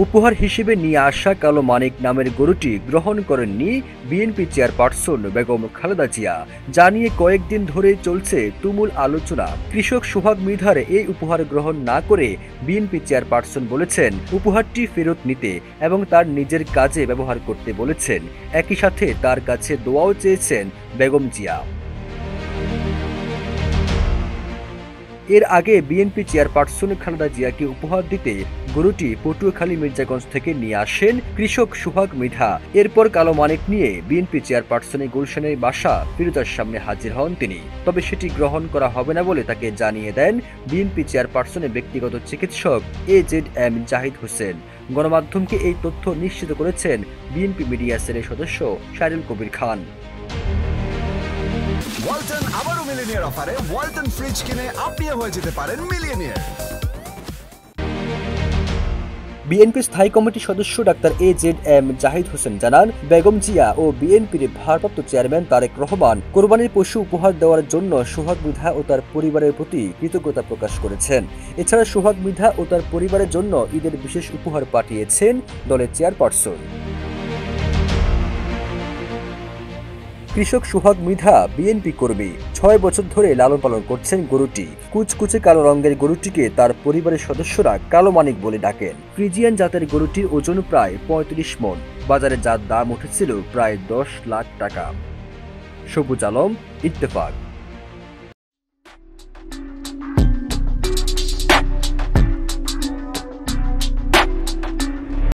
উপহার হিসেবে নিয়ে আসা কালো মানিক নামের গরুটি গ্রহণ করেননি বিএনপি চেয়ারপারসন বেগম খালেদা জিয়া, যা নিয়ে কয়েকদিন ধরে চলছে তুমুল আলোচনা। কৃষক সোহাগ মৃধার এই উপহার গ্রহণ না করে বিএনপি চেয়ারপারসন বলেছেন উপহারটি ফেরত নিতে এবং তার নিজের কাজে ব্যবহার করতে বলেছেন। একই সাথে তার কাছে দোয়াও চেয়েছেন বেগম জিয়া। এর আগে বিএনপি চেয়ারপারসন খালেদা জিয়াকে উপহার দিতে গরুটি পটুয়াখালী মির্জাগঞ্জ থেকে নিয়ে আসেন কৃষক সোহাগ মৃধা। এরপর কালো মানিক নিয়ে বিএনপি চেয়ারপারসনের গুলশানের বাসা ফিরোজার সামনে হাজির হন তিনি। তবে সেটি গ্রহণ করা হবে না বলে তাকে জানিয়ে দেন বিএনপি চেয়ারপারসনের ব্যক্তিগত চিকিৎসক AZM জাহিদ হোসেন। গণমাধ্যমকে এই তথ্য নিশ্চিত করেছেন বিএনপি মিডিয়া সেলের সদস্য শাহরুল কবির খান। ওয়ালটন আবারও মিলিয়নিয়ার অফারে ওয়ালটন ফ্রিজ কিনে আপনিও হয়ে যেতে পারেন মিলিয়নিয়ার। বিএনপি স্থায়ী কমিটির সদস্য ডাক্তার AZM জাহিদ হোসেন জানান, বেগম জিয়া ও বিএনপির ভারপ্রাপ্ত চেয়ারম্যান তারেক রহমান কোরবানির পশু উপহার দেওয়ার জন্য সোহাগ মৃধা ও তার পরিবারের প্রতি কৃতজ্ঞতা প্রকাশ করেছেন। এছাড়া সোহাগ মৃধা ও তার পরিবারের জন্য ঈদের বিশেষ উপহার পাঠিয়েছেন দলের চেয়ারপারসন। কৃষক সোহাগ মৃধা বিএনপি কর্মী, 6 বছর ধরে লালন পালন করছেন গরুটি। কুচকুচে কালো রঙের গরুটিকে তার পরিবারের সদস্যরা কালো মানিক বলে ডাকেন। ফ্রিজিয়ান জাতের গরুটির ওজন প্রায় 35 মণ। বাজারে যার দাম উঠেছিল প্রায় 10 লাখ টাকা। সবুজ আলম, ইত্তেফাক।